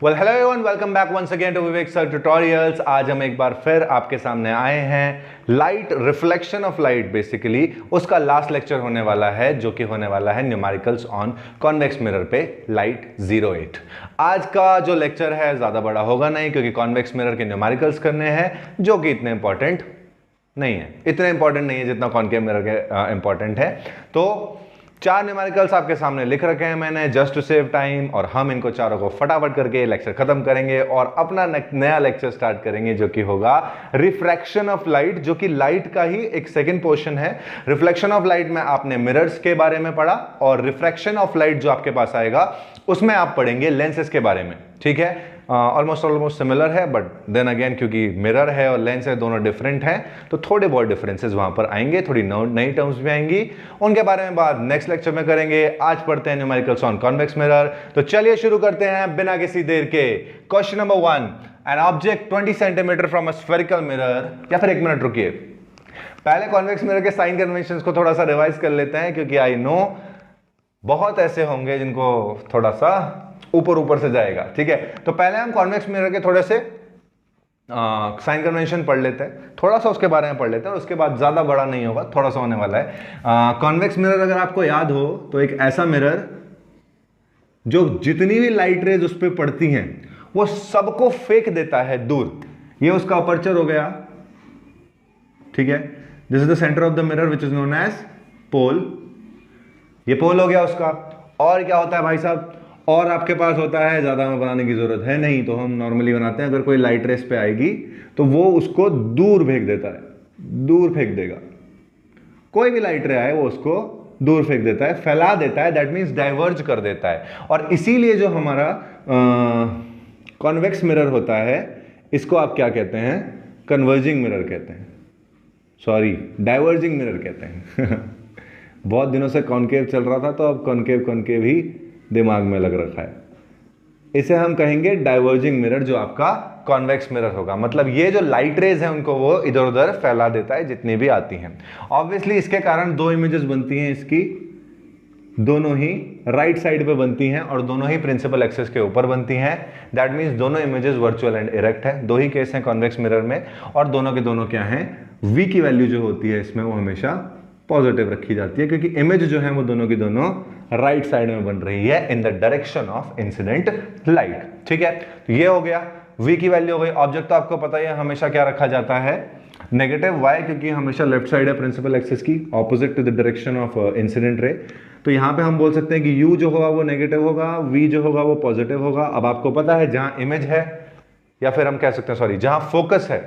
Well hello everyone, welcome back once again to Vivek sir tutorials. आज हम एक बार फिर आपके सामने आए हैं। Light, reflection of light, basically उसका लास्ट लेक्चर होने वाला है, जो कि होने वाला है न्यूमेरिकल्स ऑन कॉन्वेक्स मिरर पे लाइट 08। आज का जो लेक्चर है ज़्यादा बड़ा होगा नहीं, क्योंकि कॉन्वेक्स मिरर के न्यूमेरिकल्स करने हैं, जो कि इतने इंपॉर्टेंट नहीं है, इतने इंपॉर्टेंट नहीं है जितना कॉन्केव मिरर के इंपॉर्टेंट है। तो 4 न्यूमेरिकल्स आपके सामने लिख रखे हैं मैंने, जस्ट टू सेव टाइम, और हम इनको चारों को फटाफट करके लेक्चर खत्म करेंगे और अपना नया लेक्चर स्टार्ट करेंगे, जो कि होगा रिफ्रैक्शन ऑफ लाइट, जो कि लाइट का ही एक सेकंड पोर्शन है। रिफ्लेक्शन ऑफ लाइट में आपने मिरर्स के बारे में पढ़ा, और रिफ्रैक्शन ऑफ लाइट जो आपके पास आएगा उसमें आप पढ़ेंगे लेंसेज के बारे में। ठीक है, ऑलमोस्ट सिमिलर है, बट देन अगेन क्योंकि मिरर है और लेंस है, दोनों डिफरेंट हैं, तो थोड़े बहुत डिफरेंसेस वहां पर आएंगे, थोड़ी नई टर्म्स भी आएंगी, उनके बारे में बात नेक्स्ट लेक्चर में करेंगे। आज पढ़ते हैं न्यूमेरिकल्स ऑन कॉन्वेक्स मिरर। तो चलिए शुरू करते हैं बिना किसी देर के। Question number 1, N object 20 centimetre from a spherical mirror, या फिर एक मिनट रुकिए, पहले कॉन्वेक्स मिरर के साइन कन्वेंशंस को थोड़ा सा रिवाइज कर लेते हैं, क्योंकि आई नो बहुत ऐसे होंगे जिनको थोड़ा सा ऊपर से जाएगा। ठीक है, तो पहले हम कॉन्वेक्स मिरर के थोड़े से साइन कन्वेंशन पढ़ लेते हैं, थोड़ा सा उसके बारे में पढ़ लेते हैं, और उसके बाद ज़्यादा बड़ा नहीं होगा, थोड़ा सा होने वाला है। कॉन्वेक्स मिरर अगर आपको याद हो तो एक ऐसा मिरर जो जितनी भी लाइट रेज उस पर पड़ती हैं वो सबको फेंक देता है दूर। ये उसका अपर्चर हो गया। ठीक है, this is the centre of the mirror which is known as pole. ये पोल हो गया उसका। और क्या होता है भाई साहब, और आपके पास होता है, ज्यादा हमें बनाने की जरूरत है नहीं, तो हम नॉर्मली बनाते हैं, अगर कोई लाइट रेस पे आएगी तो वो उसको दूर फेंक देता है, दूर फेंक देगा। कोई भी लाइट रे आए वो उसको दूर फेंक देता है, फैला देता है, दैट मीन्स डाइवर्ज कर देता है। और इसीलिए जो हमारा कॉन्वेक्स मिरर होता है, इसको आप क्या कहते हैं, कन्वर्जिंग मिरर कहते हैं, सॉरी डाइवर्जिंग मिरर कहते हैं। बहुत दिनों से कॉन्केव चल रहा था, तो अब कॉन्केव ही दिमाग में लग रखा है। इसे हम कहेंगे डाइवर्जिंग मिरर, जो आपका कॉन्वेक्स मिरर होगा। मतलब ये जो लाइट रेज है उनको वो इधर उधर फैला देता है, जितनी भी आती हैं। ऑब्वियसली इसके कारण दो इमेजेस बनती हैं इसकी, दोनों ही राइट साइड पे बनती हैं और दोनों ही प्रिंसिपल एक्सिस के ऊपर बनती हैं। दैट मीन्स दोनों इमेजेस वर्चुअल एंड इरेक्ट है। दो ही केस हैं कॉन्वेक्स मिरर में, और दोनों के दोनों क्या हैं, वी की वैल्यू जो होती है इसमें वो हमेशा पॉजिटिव रखी जाती है, क्योंकि इमेज जो है वो दोनों की दोनों राइट साइड में बन रही है in the direction of incident light. ठीक है, तो ये हो गया, v की वैल्यू हो गई। ऑब्जेक्ट तो आपको पता ही है हमेशा क्या रखा जाता है, नेगेटिव y, क्योंकि हमेशा लेफ्ट साइड है प्रिंसिपल एक्सिस की, opposite to the direction of incident ray. तो यहां पे हम बोल सकते हैं कि u जो होगा वो नेगेटिव होगा, v जो होगा वो पॉजिटिव होगा। अब आपको पता है जहां इमेज है, या फिर हम कह सकते हैं सॉरी, जहां फोकस है,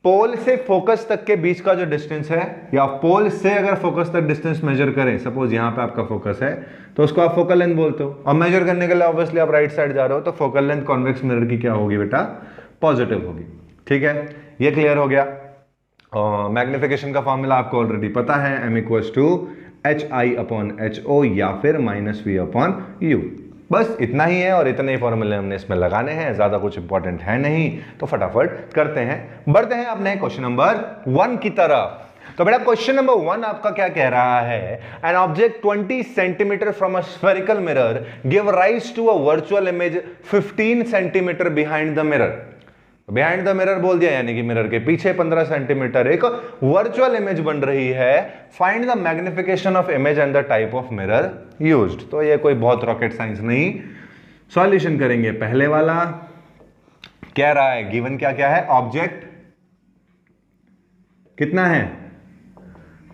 पोल से फोकस तक के बीच का जो डिस्टेंस है, या पोल से अगर फोकस तक डिस्टेंस मेजर करें, सपोज यहां पे आपका फोकस है, तो उसको आप फोकल लेंथ बोलते हो। और मेजर करने के लिए ऑब्वियसली आप राइट साइड जा रहे हो, तो फोकल लेंथ कॉन्वेक्स मिरर की क्या होगी बेटा, पॉजिटिव होगी। ठीक है, ये क्लियर हो गया। मैग्निफिकेशन का फॉर्मूला आपको ऑलरेडी पता है, m = HI/HO या फिर -V/U। बस इतना ही है, और इतने ही फॉर्मूले हमने इसमें लगाने हैं, ज्यादा कुछ इंपॉर्टेंट है नहीं। तो फटाफट करते हैं, बढ़ते हैं अपने क्वेश्चन नंबर 1 की तरफ। तो बेटा क्वेश्चन नंबर 1 आपका क्या कह रहा है, an object 20 centimetre from a spherical mirror give rise to a virtual image 15 centimetre behind the mirror. Behind the mirror बोल दिया, यानी कि मिरर के पीछे 15 सेंटीमीटर एक वर्चुअल इमेज बन रही है। Find the magnification of image and the type of mirror used. तो ये कोई बहुत रॉकेट साइंस नहीं, सॉल्यूशन करेंगे। पहले वाला कह रहा है, गिवन क्या क्या है, ऑब्जेक्ट कितना है,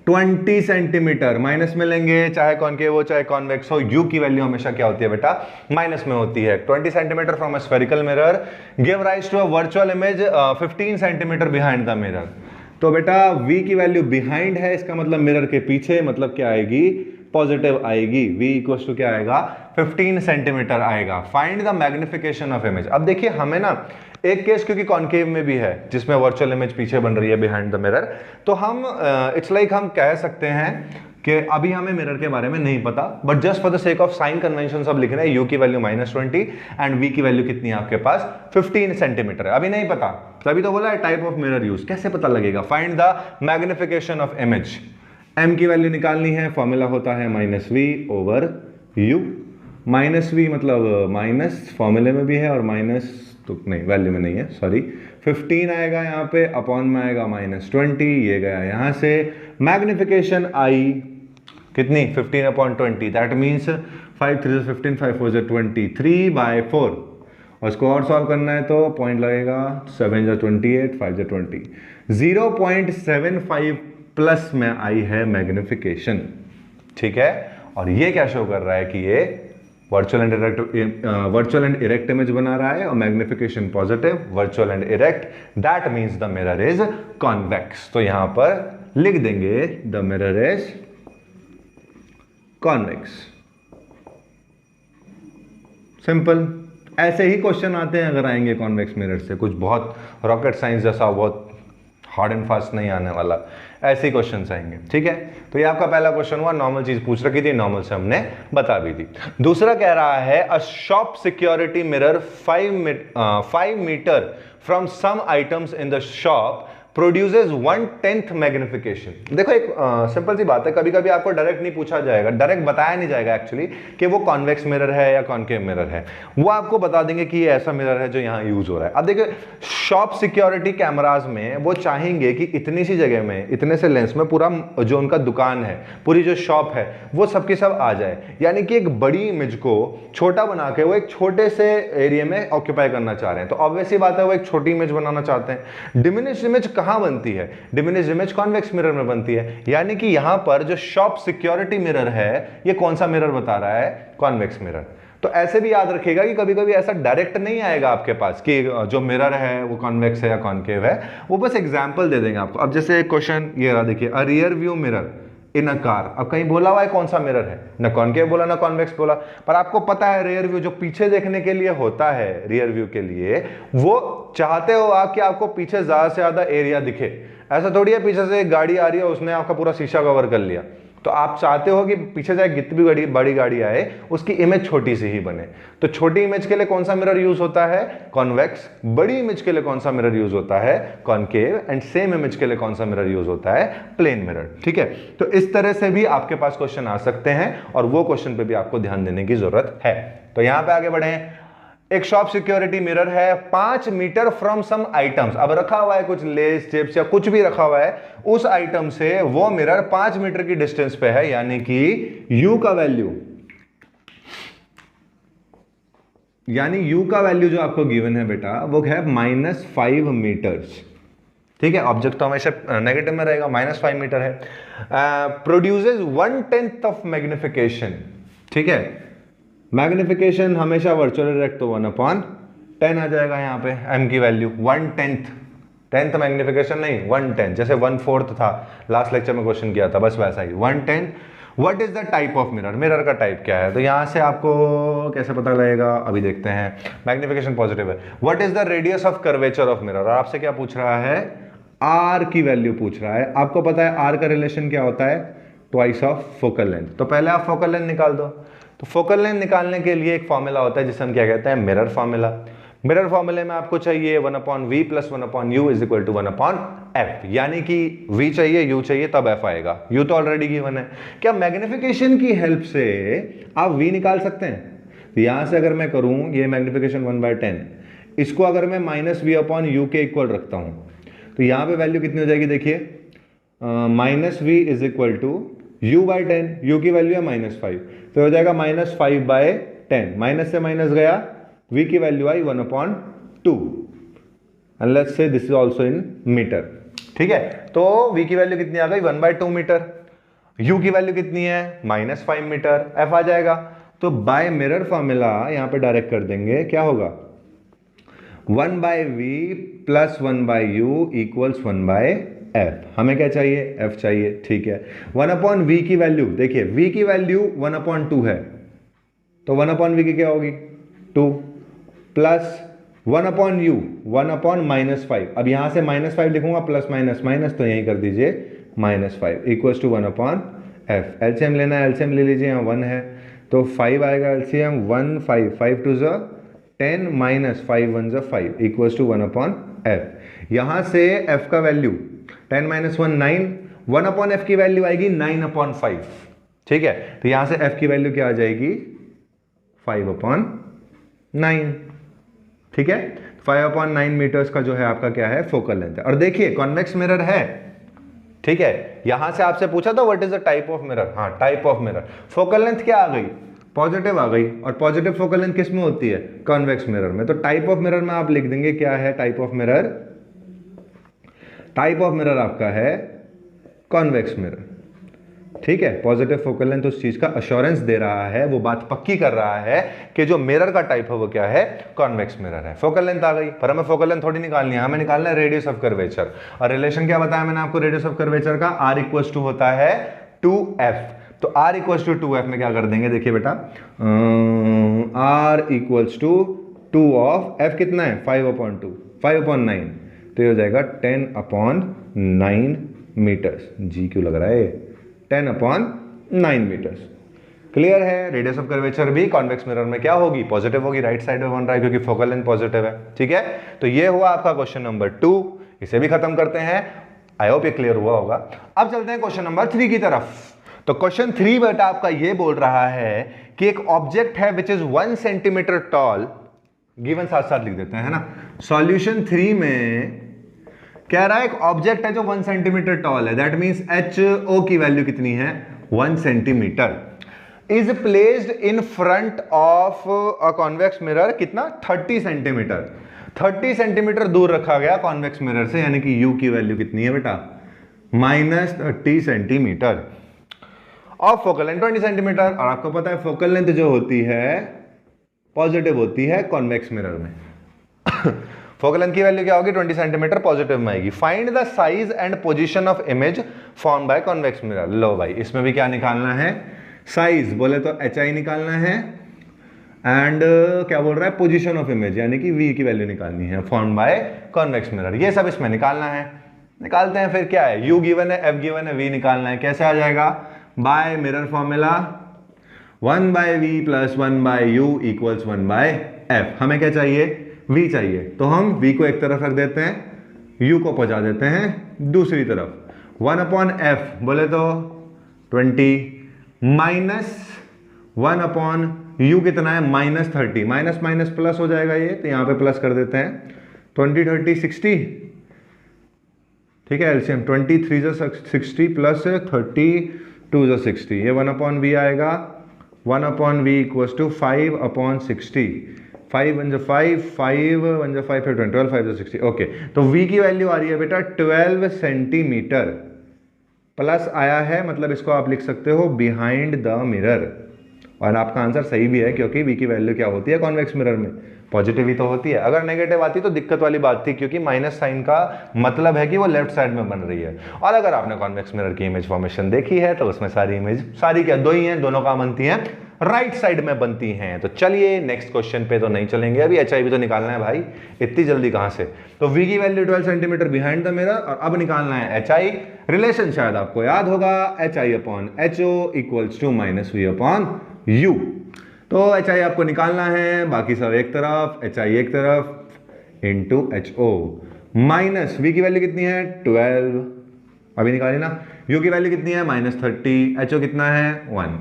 20 सेंटीमीटर, माइनस में लेंगे, चाहे कॉनकेव हो चाहे कॉन्वेक्स हो, u की वैल्यू हमेशा क्या होती है बेटा, माइनस में होती है। 20 centimetre from a spherical mirror give rise to a virtual image 15 centimetre behind the mirror. तो बेटा v की वैल्यू बिहाइंड है, इसका मतलब मिरर के पीछे, मतलब क्या आएगी, पॉजिटिव आएगी। v = क्या आएगा, 15 सेंटीमीटर आएगा। Find the magnification of image. अब देखिए हमें ना एक केस, क्योंकि कॉनकेव में भी है जिसमें वर्चुअल इमेज पीछे बन रही है बिहाइंड द मिरर, तो हम इट्स लाइक हम कह सकते हैं कि अभी हमें मिरर के बारे में नहीं पता, but just for the sake of sine convention सब लिख रहे हैं, u की वैल्यू -20 एंड v की वैल्यू कितनी है आपके पास, 15 सेंटीमीटर है। अभी नहीं पता, तभी तो बोला है टाइप ऑफ मिरर यूज। कैसे पता लगेगा, find the magnification of image. m की वैल्यू निकालनी है, फॉर्मूला होता है -v/u। माइनस वी मतलब माइनस फॉर्मूले में भी है और माइनस तो नहीं, वैल्यू में नहीं है, सॉरी। 15 आएगा यहाँ पे, अपॉन में आएगा -20, ये गया यहाँ से। मैग्निफिकेशन आई कितनी, 15/20, दैट मीन्स 5 3 15, 5 4 23/4। और इसको और सॉल्व करना है तो पॉइंट लगेगा, 7 28, 5 20, 0.75 प्लस में आई है मैग्निफिकेशन, ठीक है। और ये क्या शो कर रहा है कि ये वर्चुअल एंड इरेक्ट इमेज बना रहा है, और magnification positive, virtual and erect, that means the mirror is convex. तो यहां पर लिख देंगे the mirror is convex, simple. ऐसे ही क्वेश्चन आते हैं अगर आएंगे कॉन्वेक्स मिरर से, कुछ बहुत रॉकेट साइंस जैसा बहुत हार्ड एंड फास्ट नहीं आने वाला, ऐसे ही क्वेश्चन आएंगे, ठीक है। तो ये आपका पहला क्वेश्चन हुआ, नॉर्मल चीज पूछ रखी थी, नॉर्मल से हमने बता भी दी। दूसरा कह रहा है a shop security mirror 5 metre from some items in the shop produces 1/10 magnification. देखो एक सिंपल सी बात है, कभी कभी आपको डायरेक्ट नहीं पूछा जाएगा, डायरेक्ट बताया नहीं जाएगा एक्चुअली कि वो कॉन्वेक्स मिरर है या कॉनकेव मिरर है, वो आपको बता देंगे कि ये ऐसा मिरर है जो यहाँ यूज हो रहा है। अब देखिए शॉप सिक्योरिटी कैमराज में वो चाहेंगे कि इतनी सी जगह में, इतने से लेंस में पूरा जो उनका दुकान है, पूरी जो शॉप है वो सबके सब आ जाए, यानी कि एक बड़ी इमेज को छोटा बना के वो एक छोटे से एरिया में ऑक्यूपाई करना चाह रहे हैं। तो ऑब्वियसली बात है वो एक छोटी इमेज बनाना चाहते हैं। डिमिनिश्ड इमेज कहां बनती है, डिमिनिश्ड इमेज कॉन्वेक्स मिरर में बनती है, यानी कि यहां पर जो शॉप सिक्योरिटी मिरर है ये कौन सा मिरर बता रहा है, कॉन्वेक्स मिरर। तो ऐसे भी याद रखिएगा कि कभी कभी ऐसा डायरेक्ट नहीं आएगा आपके पास कि जो मिरर है वो कॉन्वेक्स है या कॉनकेव है, वो बस एग्जांपल दे देंगे आपको। अब जैसे क्वेश्चन ये रहा, देखिए a rear view mirror in a car. अब कहीं बोला हुआ है कौन सा मिरर है, ना कॉनकेव बोला ना कॉन्वेक्स बोला, पर आपको पता है रियर व्यू जो पीछे देखने के लिए होता है, रियर व्यू के लिए वो चाहते हो आप कि आपको पीछे ज्यादा से ज्यादा एरिया दिखे। ऐसा थोड़ी है पीछे से एक गाड़ी आ रही है उसने आपका पूरा शीशा कवर कर लिया, तो आप चाहते हो कि पीछे से कितनी भी बड़ी गाड़ी आए उसकी इमेज छोटी सी ही बने। तो छोटी इमेज के लिए कौन सा मिरर यूज होता है, कॉन्वेक्स। बड़ी इमेज के लिए कौन सा मिरर यूज होता है, कॉनकेव। एंड सेम इमेज के लिए कौन सा मिरर यूज होता है, प्लेन मिरर, ठीक है। तो इस तरह से भी आपके पास क्वेश्चन आ सकते हैं और वो क्वेश्चन पे भी आपको ध्यान देने की जरूरत है। तो यहां पे आगे बढ़े, एक शॉप सिक्योरिटी मिरर है 5 मीटर फ्रॉम सम आइटम्स। अब रखा हुआ है कुछ लेस चिप्स या कुछ भी रखा हुआ है, उस आइटम से वो मिरर 5 मीटर की डिस्टेंस पे है, यानी कि U का वैल्यू, यानी U का वैल्यू जो आपको गिवन है बेटा वो है -5 मीटर्स, ठीक है। ऑब्जेक्ट तो हमेशा नेगेटिव में रहेगा, -5 मीटर है। प्रोड्यूसेस 1/10 ऑफ मैग्निफिकेशन, ठीक है। मैग्निफिकेशन हमेशा वर्चुअल डायरेक्ट तो 1/10 आ जाएगा यहाँ पे, m की वैल्यू 1/10 मैग्निफिकेशन नहीं 1/10, जैसे 1/4 था लास्ट लेक्चर में क्वेश्चन किया था, बस वैसा ही 1/10। What is the type of mirror, mirror का टाइप क्या है, तो यहाँ से आपको कैसे पता लगेगा, अभी देखते हैं। मैग्निफिकेशन पॉजिटिव है। What is the radius of curvature of mirror, और आपसे क्या पूछ रहा है, r की वैल्यू पूछ रहा है। आपको पता है r का रिलेशन क्या होता है, ट्वाइस ऑफ फोकल लेंथ। तो पहले आप फोकल लेंथ निकाल दो। तो फोकल लेंथ निकालने के लिए एक फॉर्मूला होता है जिसे हम क्या कहते हैं, मिरर फॉर्मूला। मिरर फॉर्मूले में आपको चाहिए 1/v + 1/u = 1/f, यानी कि v चाहिए u चाहिए तब f आएगा, u तो ऑलरेडी गिवन है। क्या मैग्निफिकेशन की हेल्प से आप v निकाल सकते हैं? तो यहां से अगर मैं करूं ये मैग्निफिकेशन 1/10, इसको अगर मैं -v/u के इक्वल रखता हूं तो यहां पे वैल्यू कितनी हो जाएगी, देखिए -v = u/10, u की वैल्यू है -5, तो हो जाएगा -5/10, माइनस से माइनस गया, v की वैल्यू आई 1/2, and let's say this is also in metre, ठीक है। तो v की वैल्यू कितनी आ गई, 1/2 मीटर। u की वैल्यू कितनी है, -5 मीटर, f आ जाएगा। तो बाय मिरर फॉर्मूला यहां पे डायरेक्ट कर देंगे, क्या होगा, 1/v + 1/u = 1/f। हमें क्या चाहिए, f चाहिए, ठीक है। 1/v की वैल्यू देखिए, v की वैल्यू 1/2 है, तो 1/v की क्या होगी, 2 प्लस 1/u 1/-5। अब यहां से -5 लिखूंगा, प्लस माइनस माइनस, तो यही कर दीजिए -5 = 1/f। एलसीएम लेना है, एलसीएम ले लीजिए, यहाँ 1 है तो 5 आएगा एलसीएम, 1 5 5 2 10 -5 1 5 = 1/f। यहां से f का वैल्यू 10 - 1 9, 1/f की वैल्यू आएगी 9/5, ठीक है। तो यहां से f की वैल्यू क्या आ जाएगी, 5/9, ठीक है। 5/9 मीटर्स का जो है आपका क्या है, फोकल लेंथ है। और देखिए कॉन्वेक्स मिरर है, ठीक है। यहां से आपसे पूछा था what is the type of mirror, हाँ type of mirror. Focal length क्या आ गई, पॉजिटिव आ गई, और पॉजिटिव फोकल लेंथ किस में होती है, कॉन्वेक्स मिरर में। तो टाइप ऑफ मिरर में आप लिख देंगे क्या है type of mirror, type of mirror आपका है कॉन्वेक्स मिरर, ठीक है। पॉजिटिव फोकल लेंथ उस चीज का अश्योरेंस दे रहा है, वो बात पक्की कर रहा है कि जो मिरर का टाइप है वो क्या है, कॉन्वेक्स मिरर है। फोकल लेंथ आ गई, पर हमें फोकल लेंथ थोड़ी निकालनी है, हमें निकालना है रेडियस ऑफ कर्वेचर। और रिलेशन क्या बताया मैंने आपको रेडियस ऑफ कर्वेचर का, r इक्वल्स टू होता है 2f। तो r इक्वल्स टू 2f में क्या कर देंगे, देखिए बेटा, r equals to 2 of f कितना है 5/2, 5/9, तो ये हो जाएगा 10/9 मीटर्स। जी क्यों लग रहा है, 10/9 मीटर्स। क्लियर है। रेडियस ऑफ कर्वेचर भी कॉन्वेक्स मिरर में क्या होगी, पॉजिटिव होगी, राइट साइड में बन रहा है क्योंकि फोकल लेंथ पॉजिटिव है, ठीक है। तो ये हुआ आपका क्वेश्चन नंबर 2, इसे भी खत्म करते हैं। आई होप ये क्लियर हुआ होगा। अब चलते हैं क्वेश्चन नंबर 3 की तरफ। तो क्वेश्चन 3 बेटा आपका ये बोल रहा है कि एक ऑब्जेक्ट है which is 1 centimetre toll, given साथ साथ लिख देते हैं ना। सॉल्यूशन 3 में कह रहा है एक ऑब्जेक्ट है जो 1 सेंटीमीटर टॉल है, दैट मींस HO की वैल्यू कितनी है 1 centimetre, is placed in front of a convex mirror, कितना 30 सेंटीमीटर, 30 सेंटीमीटर दूर रखा गया कॉन्वेक्स मिरर से, यानी कि U की वैल्यू कितनी है बेटा -30 सेंटीमीटर, और फोकल लेंथ 20 सेंटीमीटर। और आपको पता है फोकल लेंथ जो होती है पॉजिटिव होती है कॉन्वेक्स मिरर में। फोकल लेंथ की वैल्यू क्या होगी 20 सेंटीमीटर, पॉजिटिव में आएगी। Find the size and position of image form by convex mirror. लो भाई, इसमें भी क्या निकालना है, साइज बोले तो HI निकालना है, एंड क्या बोल रहा है पोजीशन ऑफ इमेज यानी कि V की वैल्यू निकालनी है फॉर्म बाय कॉन्वेक्स मिरर। ये सब इसमें निकालना है, निकालते हैं। फिर क्या है, U गिवन है, F गिवन है, V निकालना है। कैसे आ जाएगा, bye mirror formula 1/V + 1/U = 1/F। हमें क्या चाहिए, V चाहिए, तो हम V को एक तरफ रख देते हैं, U को पहुंचा देते हैं दूसरी तरफ। 1/F बोले तो 20 माइनस 1/U कितना है -30, माइनस माइनस प्लस हो जाएगा ये, तो यहां पे प्लस कर देते हैं। 20 30 60, ठीक है। एलसीएम 23 60 प्लस 32 60, ये 1/V आएगा। 1/V = 5/60, 5 1 5, 5 1 5 5 12, 5 60, okay. तो V की वैल्यू आ रही है बेटा 12 सेंटीमीटर, प्लस आया है, मतलब इसको आप लिख सकते हो बिहाइंड द मिरर। और आपका आंसर सही भी है क्योंकि V की वैल्यू क्या होती है कॉन्वेक्स मिरर में, पॉजिटिव ही तो होती है। अगर नेगेटिव आती तो दिक्कत वाली बात थी, क्योंकि माइनस साइन का मतलब है कि वो लेफ्ट साइड में बन रही है। और अगर आपने कॉन्वेक्स मिरर की इमेज फॉर्मेशन देखी है तो उसमें सारी इमेज, सारी क्या, दो ही हैं, दोनों कहाँ बनती हैं, राइट साइड में बनती हैं। तो चलिए नेक्स्ट क्वेश्चन पे तो नहीं चलेंगे, अभी HI भी तो निकालना है भाई, इतनी जल्दी कहां से। तो V की value 12 centimetre behind the mirror, और अब निकालना है HI। रिलेशन शायद आपको याद होगा, HI/HO = -V/U। तो HI आपको निकालना है, बाकी सब एक तरफ, HI एक तरफ, इंटू HO माइनस V की वैल्यू कितनी है 12, अभी निकाली ना। U की वैल्यू कितनी है -30, HO कितना है 1,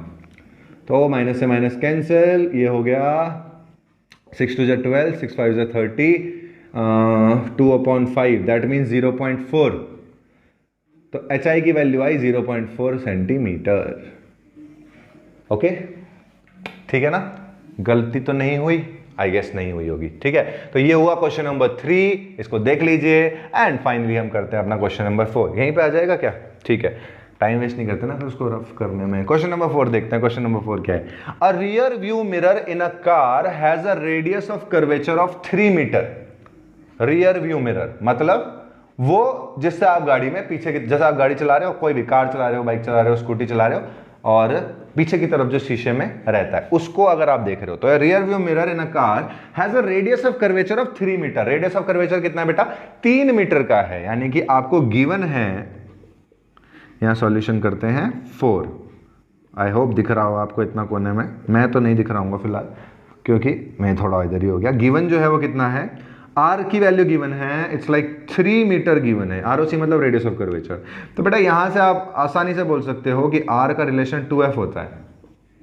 तो माइनस से माइनस कैंसिल, ये हो गया 6 2 12, 6 5 30, 2/5, दैट मीन्स 0.4। तो HI की वैल्यू आई 0.4 सेंटीमीटर। ओके, ठीक है ना, गलती तो नहीं हुई, आई गेस नहीं हुई होगी, ठीक है। तो ये हुआ क्वेश्चन नंबर 3, इसको देख लीजिए, एंड फाइनली हम करते हैं अपना क्वेश्चन नंबर 4। यहीं पे आ जाएगा क्या, ठीक है, टाइम वेस्ट नहीं करते ना फिर उसको रफ करने में। क्वेश्चन नंबर 4 देखते हैं। क्वेश्चन नंबर 4 क्या है, a rear view mirror in a car has a radius of curvature of 3 metre. Rear view mirror मतलब वो जिससे आप गाड़ी में पीछे की, जैसे आप गाड़ी चला रहे हो, कोई भी कार चला रहे हो, बाइक चला रहे हो, स्कूटी चला रहे हो, और पीछे की तरफ जो शीशे में रहता है उसको अगर आप देख रहे हो, तो rear view mirror in a car has a radius of curvature of 3 metre. Radius of curvature कितना है बेटा 3 मीटर का है, यानी कि आपको गिवन है, यहां सॉल्यूशन करते हैं 4। आई होप दिख रहा हो आपको इतना कोने में, मैं तो नहीं दिख रहा हूँ फिलहाल क्योंकि मैं थोड़ा इधर ही हो गया। गिवन जो है वो कितना है, R की वैल्यू गिवन है, इट्स लाइक 3 मीटर गिवन है, ROC मतलब रेडियस ऑफ कर्वेचर। तो बेटा यहां से आप आसानी से बोल सकते हो कि R का रिलेशन 2F होता है,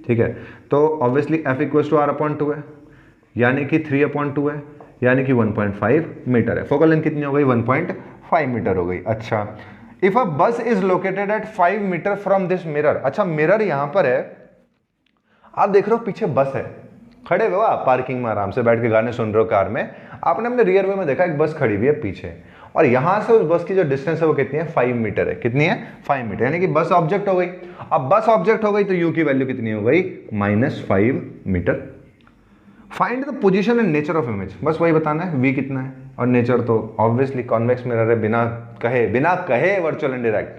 ठीक है, तो obviously f equals to r/2 है, यानी कि 3/2 है, यानी कि 1.5 मीटर है। फोकल लेंथ कितनी हो गई? 1.5 मीटर हो गई। अच्छा, if a bus is located at 5 metre from this mirror. अच्छा, मिरर यहां पर है, आप देख रहे हो पीछे बस है, खड़े हुए हो आप पार्किंग में आराम से बैठ के गाने सुन रहे हो कार में, आपने अपने रियर व्यू में देखा एक बस खड़ी हुई है पीछे, और यहां से उस बस की जो डिस्टेंस है वो कितनी है? 5 मीटर है। कितनी है? 5 मीटर, यानी कि बस ऑब्जेक्ट हो गई। अब बस ऑब्जेक्ट हो गई तो u की वैल्यू कितनी हो गई? -5 metre. Find the position and nature of image, बस वही बताना है, v कितना है, और नेचर तो ऑब्वियसली कॉन्वेक्स मिरर है, बिना कहे वर्चुअल एंड डायरेक्ट।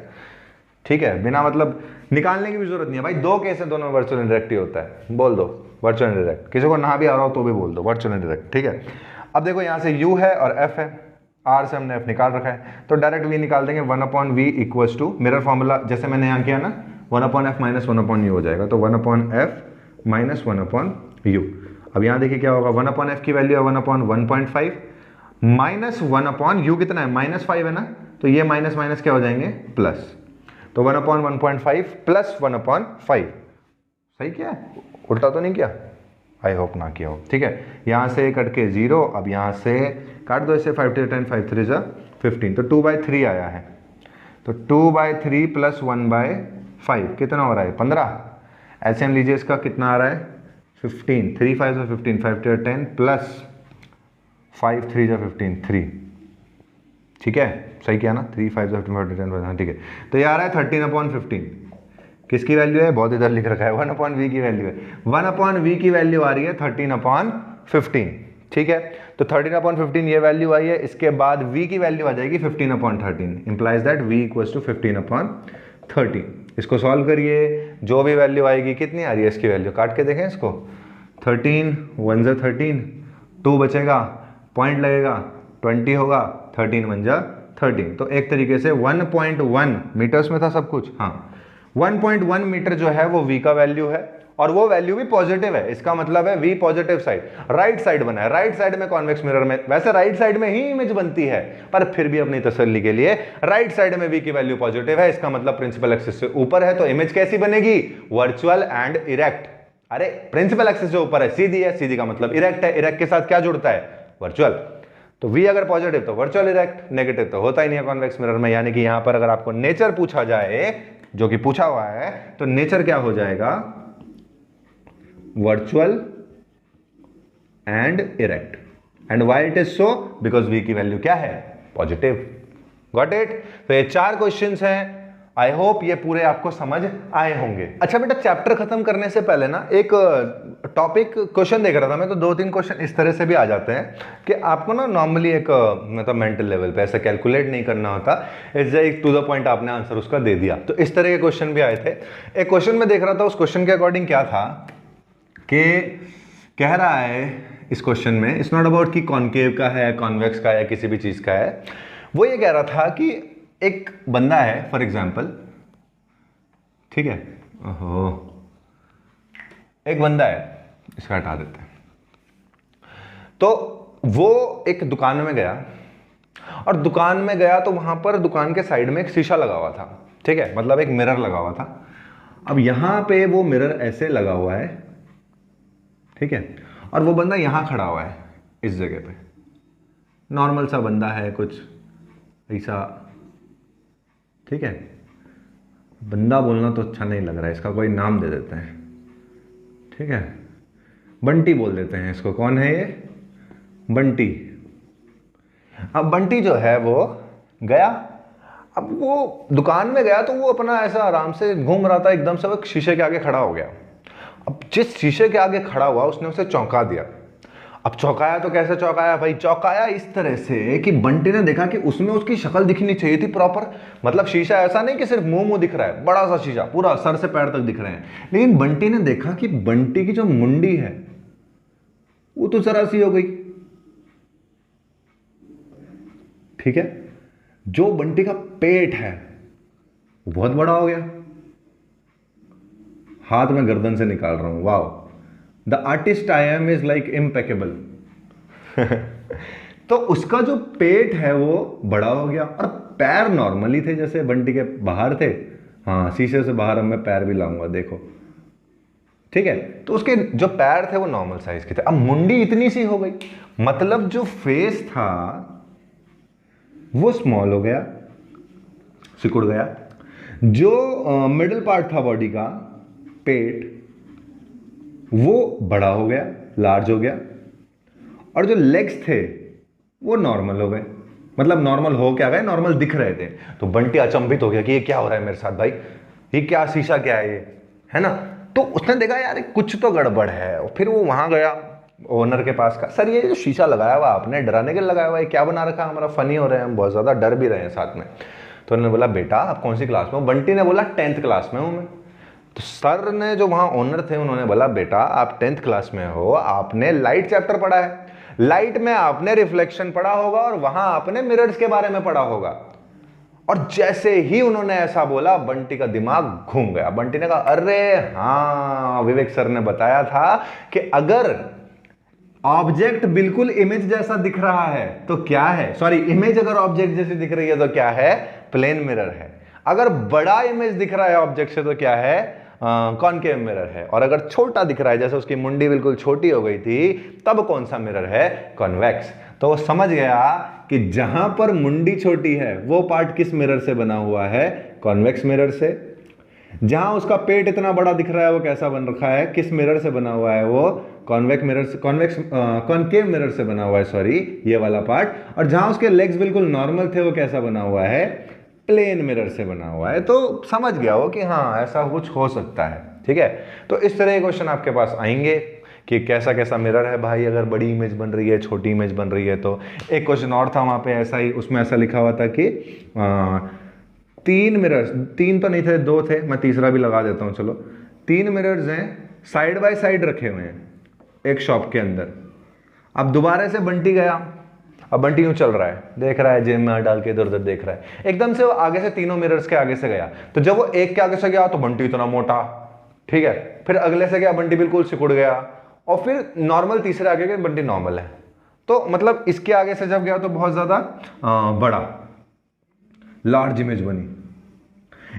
ठीक है, बिना मतलब निकालने की भी जरूरत नहीं है भाई, दो केस है, दोनों वर्चुअल एंड डायरेक्ट ही होता है, बोल दो वर्चुअल एंड डायरेक्ट, किसी को ना भी आ रहा हो तो भी बोल दो वर्चुअल एंड डायरेक्ट। ठीक है, अब देखो यहाँ से u है और f है, r से हमने f निकाल रखा है, तो डायरेक्ट v निकाल देंगे। 1/v equals to mirror formula जैसे मैंने यहाँ किया ना, 1/f माइनस 1/u हो जाएगा, तो 1/f माइनस 1/u। अब यहाँ देखिए क्या होगा, 1/f की वैल्यू है 1/1.5 माइनस 1/u कितना है? -5 है ना, तो ये माइनस माइनस क्या हो जाएंगे? प्लस, तो 1/1.5 प्लस 1/5। सही किया है? उल्टा तो नहीं किया? आई होप ना किया हो। ठीक है, यहाँ से कट के 0, अब यहाँ से काट दो इसे, 5 3 10 5 3 15, तो 2/3 आया है, तो 2/3 प्लस 1/5 कितना हो रहा है? 15। एलसीएम लीजिए इसका, कितना आ रहा है? 15, 3 5 15, 5 3 10 प्लस 5 3 15, 3। ठीक है, सही किया ना? 3 5 15 10, ठीक है, तो ये आ रहा है 13/15। किसकी वैल्यू है? बहुत इधर लिख रखा है, 1/v की वैल्यू है। 1/v की वैल्यू आ रही है 13/15। ठीक है, तो 13/15 ये वैल्यू आई है, इसके बाद v की वैल्यू आ जाएगी 15/13, implies that v equals to 15/13। इसको सॉल्व करिए, जो भी वैल्यू आएगी, कितनी आ रही है इसकी वैल्यू, काट के देखें इसको, 13 1 ज़ा 13, 2 बचेगा, पॉइंट लगेगा, 20 होगा, 13 1 ज़ा 13, तो एक तरीके से 1.1 मीटर्स में था सब कुछ। हाँ, 1.1 मीटर जो है वो v का वैल्यू है, और वो वैल्यू भी पॉजिटिव है, इसका मतलब है v positive side, right side बना है। राइट साइड में कॉन्वेक्स मिरर में वैसे राइट साइड में ही इमेज बनती है, पर फिर भी अपनी तसल्ली के लिए राइट साइड में v की वैल्यू पॉजिटिव है, इसका मतलब प्रिंसिपल एक्सिस से ऊपर है, तो इमेज कैसी बनेगी? Virtual and erect. अरे प्रिंसिपल एक्सिस से ऊपर है, सीधी है, सीधी का मतलब इरेक्ट है, इरेक्ट के साथ क्या जुड़ता है? वर्चुअल। तो v अगर पॉजिटिव तो वर्चुअल इरेक्ट, नेगेटिव तो होता ही नहीं है कॉन्वेक्स मिरर में। यानी कि यहां पर अगर आपको नेचर पूछा जाए, जो कि पूछा हुआ है, तो नेचर क्या हो जाएगा? Virtual and erect. And why it is so? Because v की वैल्यू क्या है? पॉजिटिव। Got it? तो ये 4 क्वेश्चंस हैं, आई होप ये पूरे आपको समझ आए होंगे। अच्छा बेटा, चैप्टर खत्म करने से पहले ना एक टॉपिक क्वेश्चन देख रहा था मैं, तो 2-3 क्वेश्चन इस तरह से भी आ जाते हैं कि आपको ना नॉर्मली एक मतलब मेंटल लेवल पे ऐसा कैलकुलेट नहीं करना होता, एक टू द पॉइंट आपने आंसर उसका दे दिया, तो इस तरह के क्वेश्चन भी आए थे। एक क्वेश्चन में देख रहा था, उस क्वेश्चन के अकॉर्डिंग क्या था कि कह रहा है इस क्वेश्चन में, इट्स नॉट अबाउट कि कॉनकेव का है, कॉन्वेक्स का है, किसी भी चीज का है, वो ये कह रहा था कि एक बंदा है फॉर एग्जाम्पल, ठीक है, ओहो, एक बंदा है, इसका हटा देते हैं, तो वो एक दुकान में गया, और दुकान में गया तो वहां पर दुकान के साइड में एक शीशा लगा हुआ था, ठीक है, मतलब एक मिरर लगा हुआ था। अब यहां पे वो मिरर ऐसे लगा हुआ है, ठीक है, और वो बंदा यहां खड़ा हुआ है इस जगह पे, नॉर्मल सा बंदा है, कुछ ऐसा, ठीक है, बंदा बोलना तो अच्छा नहीं लग रहा है, इसका कोई नाम दे देते हैं, ठीक है, बंटी बोल देते हैं इसको। कौन है ये? बंटी। अब बंटी जो है वो गया, अब वो दुकान में गया तो वो अपना ऐसा आराम से घूम रहा था, एकदम से वो शीशे के आगे खड़ा हो गया। अब जिस शीशे के आगे खड़ा हुआ उसने उसे चौंका दिया। अब चौंकाया तो कैसे चौंकाया भाई? चौंकाया इस तरह से कि बंटी ने देखा कि उसमें उसकी शक्ल दिखनी चाहिए थी प्रॉपर, मतलब शीशा ऐसा नहीं कि सिर्फ मुंह दिख रहा है, बड़ा सा शीशा पूरा सर से पैर तक दिख रहे हैं, लेकिन बंटी ने देखा कि बंटी की जो मुंडी है वो तो जरा सी हो गई, ठीक है, जो बंटी का पेट है वो बहुत बड़ा हो गया। हाथ में गर्दन से निकाल रहा हूं, wow, the artist I am is like impeccable. तो उसका जो पेट है वो बड़ा हो गया, और पैर नॉर्मली थे जैसे बंटी के बाहर थे। हाँ, शीशे से बाहर अब मैं पैर भी लाऊंगा, देखो ठीक है, तो उसके जो पैर थे वो नॉर्मल साइज के थे। अब मुंडी इतनी सी हो गई, मतलब जो फेस था वो स्मॉल हो गया, सिकुड़ गया। जो मिडिल पार्ट था बॉडी का, पेट, वो बड़ा हो गया, लार्ज हो गया। और जो लेग्स थे वो नॉर्मल हो गए। मतलब नॉर्मल हो क्या गए, नॉर्मल दिख रहे थे। तो बंटी अचंभित हो गया कि ये क्या हो रहा है मेरे साथ भाई, ये क्या शीशा क्या है ये, है ना। तो उसने देखा यार कुछ तो गड़बड़ है। और फिर वो वहां गया ओनर के पास का, सर ये जो शीशा लगाया हुआ आपने, डराने के लिए लगाया हुआ है, क्या बना रखा है हमारा, फनी हो रहे हैं हम, बहुत ज्यादा डर भी रहे हैं साथ में। तो उन्होंने बोला बेटा आप कौन सी क्लास में हो? बंटी ने बोला 10th क्लास में हूं मैं। तो सर ने, जो वहां ओनर थे, उन्होंने बोला बेटा आप 10th क्लास में हो, आपने लाइट चैप्टर पढ़ा है, लाइट में आपने रिफ्लेक्शन पढ़ा होगा और वहां आपने मिरर्स के बारे में पढ़ा होगा। और जैसे ही उन्होंने ऐसा बोला बंटी का दिमाग घूम गया। बंटी ने कहा अरे हाँ, विवेक सर ने बताया था कि अगर ऑब्जेक्ट बिल्कुल इमेज जैसा दिख रहा है तो क्या है, सॉरी इमेज अगर ऑब्जेक्ट जैसी दिख रही है तो क्या है, प्लेन मिरर है। अगर बड़ा इमेज दिख रहा है ऑब्जेक्ट से तो क्या है, कॉनकेव मिरर है। और अगर छोटा दिख रहा है, जैसे उसकी मुंडी बिल्कुल छोटी हो गई थी, तब कौन सा मिरर है, कॉन्वेक्स। तो वो समझ गया कि जहां पर मुंडी छोटी है वो पार्ट किस मिरर से बना हुआ है, कॉन्वेक्स मिरर से। जहां उसका पेट इतना बड़ा दिख रहा है वो कैसा बन रखा है, किस मिरर से बना हुआ है, वो कॉन्वेक्स मिरर से, कॉनकेव मिरर से बना हुआ है, सॉरी ये वाला पार्ट। और जहां उसके लेग्स बिल्कुल नॉर्मल थे वो कैसा बना हुआ है, प्लेन मिरर से बना हुआ है। तो समझ गया वो कि हाँ ऐसा कुछ हो सकता है। ठीक है, तो इस तरह के क्वेश्चन आपके पास आएंगे कि कैसा कैसा मिरर है भाई, अगर बड़ी इमेज बन रही है, छोटी इमेज बन रही है। तो एक क्वेश्चन और था वहां पे ऐसा ही, उसमें ऐसा लिखा हुआ था कि 3 मिरर्स, 3 तो नहीं थे 2 थे, मैं तीसरा भी लगा देता हूं, चलो 3 मिरर्स हैं, साइड बाय साइड रखे हुए हैं एक शॉप के अंदर। अब दोबारा से बंटी गया, अब बंटी यूं चल रहा है, देख रहा है, जेब में हाथ डाल के इधर उधर देख रहा है। एकदम से वो आगे से तीनों मिरर्स के आगे से गया, तो जब वो एक के आगे से गया तो बंटी इतना मोटा, ठीक है। फिर अगले से गया, बंटी बिल्कुल सिकुड़ गया। और फिर नॉर्मल तीसरे आगे के, बंटी नॉर्मल है। तो मतलब इसके आगे से जब गया तो बहुत ज्यादा बड़ा, लार्ज इमेज बनी।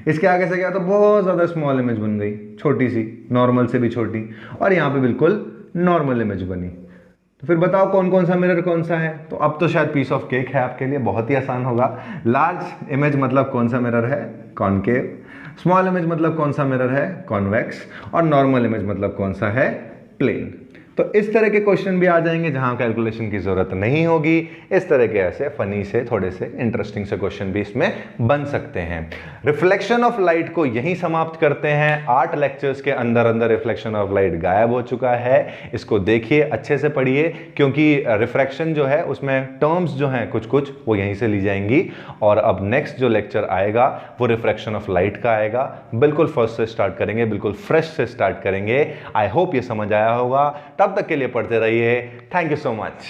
इसके आगे से गया तो बहुत ज्यादा स्मॉल इमेज बन गई, छोटी सी, नॉर्मल से भी छोटी। और यहाँ पे बिल्कुल नॉर्मल इमेज बनी। तो फिर बताओ कौन कौन सा मिरर कौन सा है। तो अब तो शायद पीस ऑफ केक है आपके लिए, बहुत ही आसान होगा। लार्ज इमेज मतलब कौन सा मिरर है, कॉनकेव। स्मॉल इमेज मतलब कौन सा मिरर है, कॉन्वेक्स। और नॉर्मल इमेज मतलब कौन सा है, प्लेन। तो इस तरह के क्वेश्चन भी आ जाएंगे जहां कैलकुलेशन की जरूरत नहीं होगी। इस तरह के ऐसे फनी से, थोड़े से इंटरेस्टिंग से क्वेश्चन भी इसमें बन सकते हैं। रिफ्लेक्शन ऑफ लाइट को यहीं समाप्त करते हैं। 8 लेक्चर्स के अंदर अंदर रिफ्लेक्शन ऑफ लाइट गायब हो चुका है। इसको देखिए, अच्छे से पढ़िए, क्योंकि रिफ्रैक्शन जो है उसमें टर्म्स जो हैं कुछ कुछ वो यहीं से ली जाएंगी। और अब नेक्स्ट जो लेक्चर आएगा वो रिफ्रैक्शन ऑफ लाइट का आएगा। बिल्कुल फर्स्ट से स्टार्ट करेंगे, बिल्कुल फ्रेश से स्टार्ट करेंगे। आई होप ये समझ आया होगा। तब तक के लिए पढ़ते रहिए। Thank you so much.